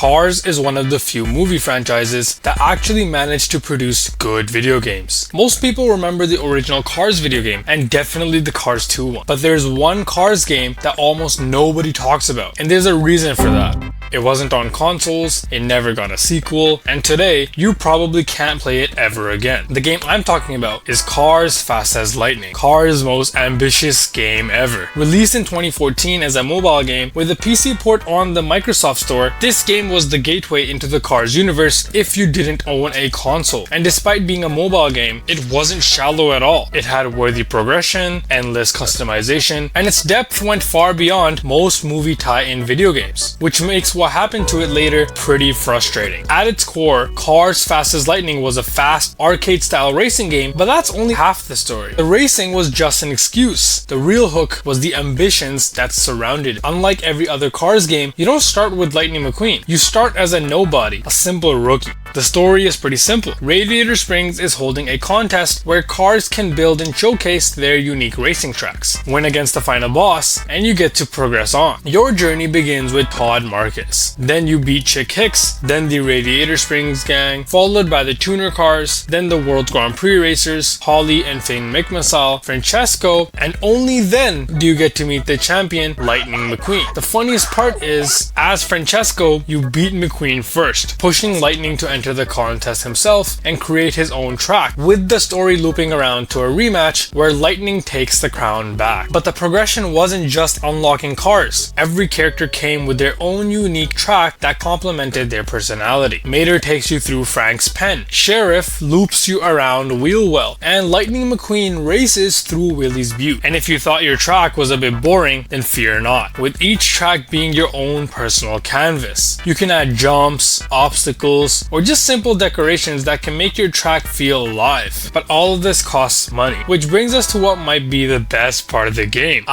Cars is one of the few movie franchises that actually managed to produce good video games. Most people remember the original Cars video game, and definitely the Cars 2 one. But there's one Cars game that almost nobody talks about, and there's a reason for that. It wasn't on consoles, it never got a sequel, and today, you probably can't play it ever again. The game I'm talking about is Cars Fast as Lightning, Cars' most ambitious game ever. Released in 2014 as a mobile game with a PC port on the Microsoft Store, this game was the gateway into the Cars universe if you didn't own a console. And despite being a mobile game, it wasn't shallow at all. It had worthy progression, endless customization, and its depth went far beyond most movie tie-in video games, which makes what happened to it later pretty frustrating. At its core, Cars Fast as Lightning was a fast, arcade-style racing game, but that's only half the story. The racing was just an excuse. The real hook was the ambitions that surrounded it. Unlike every other Cars game, you don't start with Lightning McQueen. You start as a nobody, a simple rookie. The story is pretty simple. Radiator Springs is holding a contest where cars can build and showcase their unique racing tracks. Win against the final boss, and you get to progress on. Your journey begins with Todd Marcus. Then you beat Chick Hicks, then the Radiator Springs gang, followed by the tuner cars, then the World Grand Prix racers, Holly and Finn McMassal, Francesco, and only then do you get to meet the champion, Lightning McQueen. The funniest part is, as Francesco, you beat McQueen first, pushing Lightning to enter the contest himself and create his own track, with the story looping around to a rematch where Lightning takes the crown back. But the progression wasn't just unlocking cars. Every character came with their own unique track that complemented their personality. Mater takes you through Frank's Pen, Sheriff loops you around Wheelwell, and Lightning McQueen races through Willie's Butte. And if you thought your track was a bit boring, then fear not, with each track being your own personal canvas. You can add jumps, obstacles, or just simple decorations that can make your track feel alive. But all of this costs money, which brings us to what might be the best part of the game.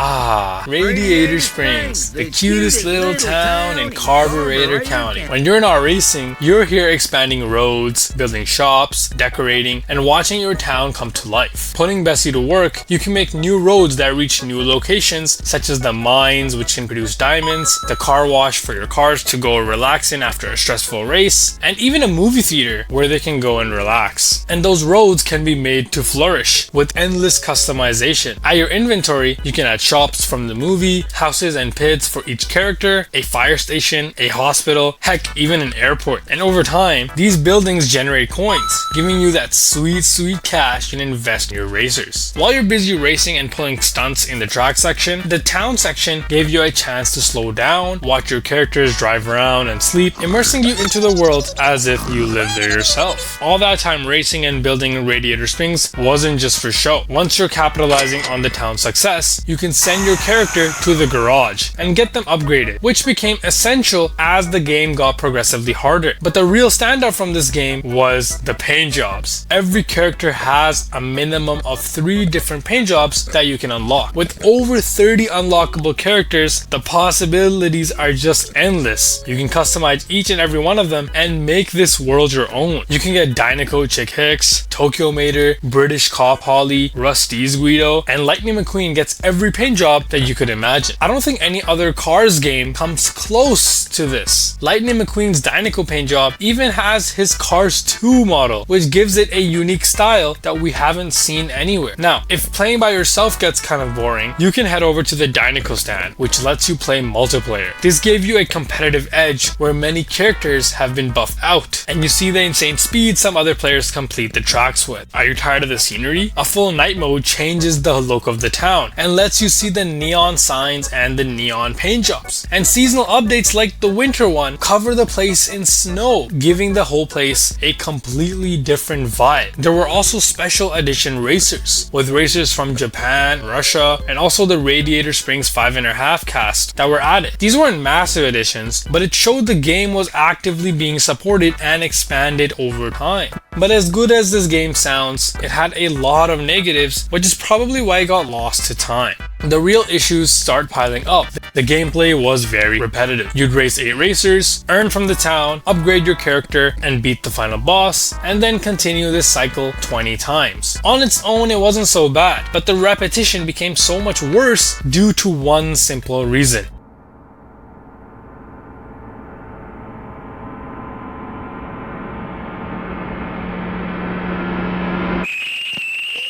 Radiator Springs, the cutest little town in Carburetor County. When you're not racing, you're here expanding roads, building shops, decorating, and watching your town come to life. Putting Bessie to work, you can make new roads that reach new locations, such as the mines, which can produce diamonds, the car wash for your cars to go relax in after a stressful race, and even a movie theater where they can go and relax. And those roads can be made to flourish with endless customization. At your inventory, you can add shops from the movie, houses and pits for each character, a fire station, a hospital, heck, even an airport. And over time, these buildings generate coins, giving you that sweet cash you can invest in your racers. While you're busy racing and pulling stunts in the track section, the town section gave you a chance to slow down, watch your characters drive around and sleep, immersing you into the world as if you live there yourself. All that time racing and building Radiator Springs wasn't just for show. Once you're capitalizing on the town's success, you can send your character to the garage and get them upgraded, which became essential as the game got progressively harder. But the real standout from this game was the paint jobs. Every character has a minimum of 3 different paint jobs that you can unlock. With over 30 unlockable characters, the possibilities are just endless. You can customize each and every one of them and make this world your own. You can get Dynaco Chick Hicks, Tokyo Mater, British Cop Holly, Rusty's Guido, and Lightning McQueen gets every paint job that you could imagine. I don't think any other Cars game comes close to this. Lightning McQueen's Dynaco paint job even has his Cars 2 model, which gives it a unique style that we haven't seen anywhere. Now, if playing by yourself gets kind of boring, you can head over to the Dynaco stand, which lets you play multiplayer. This gave you a competitive edge where many characters have been buffed out, and you see the insane speed some other players complete the tracks with. Are you tired of the scenery? A full night mode changes the look of the town and lets you see the neon signs and the neon paint jobs. And seasonal updates like the winter one cover the place in snow, giving the whole place a completely different vibe. There were also special edition racers, with racers from Japan, Russia, and also the Radiator Springs 5.5 cast that were added. These weren't massive additions, but it showed the game was actively being supported and expanded over time. But as good as this game sounds, it had a lot of negatives, which is probably why it got lost to time. The real issues start piling up. The gameplay was very repetitive. You'd race 8 racers, earn from the town, upgrade your character, and beat the final boss, and then continue this cycle 20 times. On its own, it wasn't so bad, but the repetition became so much worse due to one simple reason.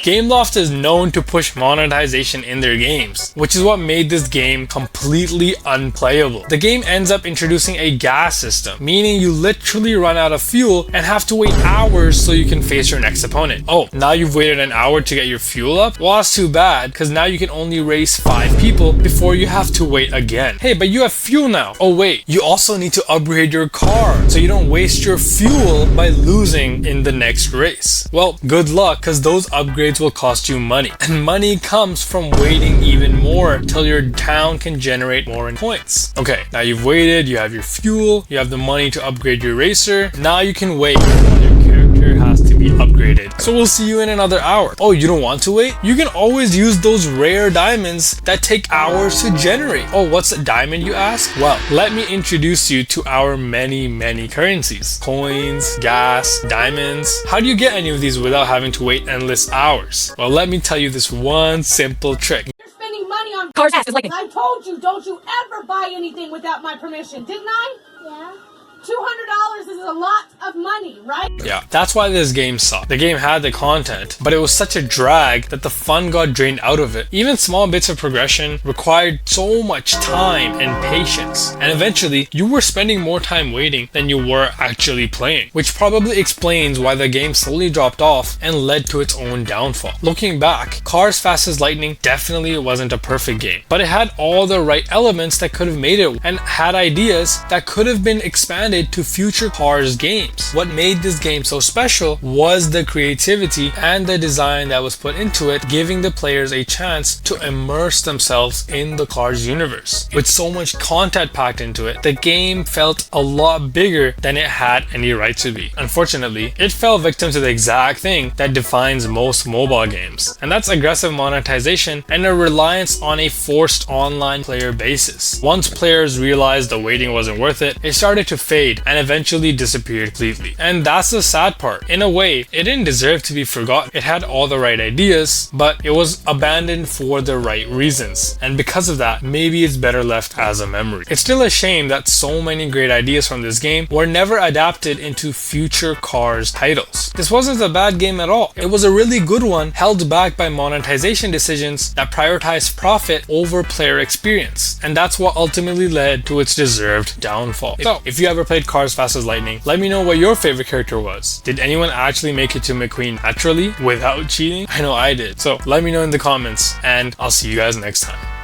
Gameloft is known to push monetization in their games, which is what made this game completely unplayable. The game ends up introducing a gas system, meaning you literally run out of fuel and have to wait hours so you can face your next opponent. Oh, now you've waited an hour to get your fuel up? Well, that's too bad, because now you can only race 5 people before you have to wait again. Hey, but you have fuel now. Oh wait, you also need to upgrade your car so you don't waste your fuel by losing in the next race. Well, good luck, because those upgrades will cost you money, and money comes from waiting even more till your town can generate more in points. Okay, now you've waited, you have your fuel, you have the money to upgrade your racer. Now you can wait while your character has to be upgraded. So we'll see you in another hour. Oh, you don't want to wait? You can always use those rare diamonds that take hours to generate. Oh, what's a diamond, you ask? Well, let me introduce you to our many currencies. Coins, gas, diamonds. How do you get any of these without having to wait endless hours? Well, let me tell you this one simple trick. You're spending money on cars fast as lightning. I told you, don't you ever buy anything without my permission, didn't I? Yeah. $200 is a lot of money, right? Yeah, that's why this game sucked. The game had the content, but it was such a drag that the fun got drained out of it. Even small bits of progression required so much time and patience, and eventually you were spending more time waiting than you were actually playing, which probably explains why the game slowly dropped off and led to its own downfall. Looking back, Cars Fast as Lightning definitely wasn't a perfect game, but it had all the right elements that could have made it, and had ideas that could have been expanded to future Cars games. What made this game so special was the creativity and the design that was put into it, giving the players a chance to immerse themselves in the Cars universe. With so much content packed into it, the game felt a lot bigger than it had any right to be. Unfortunately, it fell victim to the exact thing that defines most mobile games, and that's aggressive monetization and a reliance on a forced online player basis. Once players realized the waiting wasn't worth it, it started to fade and eventually disappeared completely. And that's the sad part. In a way, it didn't deserve to be forgotten. It had all the right ideas, but it was abandoned for the right reasons. And because of that, maybe it's better left as a memory. It's still a shame that so many great ideas from this game were never adapted into future Cars titles. This wasn't a bad game at all. It was a really good one, held back by monetization decisions that prioritized profit over player experience. And that's what ultimately led to its deserved downfall. So, if you ever played Cars Fast as Lightning, let me know what your favorite character was. Did anyone actually make it to McQueen naturally without cheating? I know I did. So let me know in the comments, and I'll see you guys next time.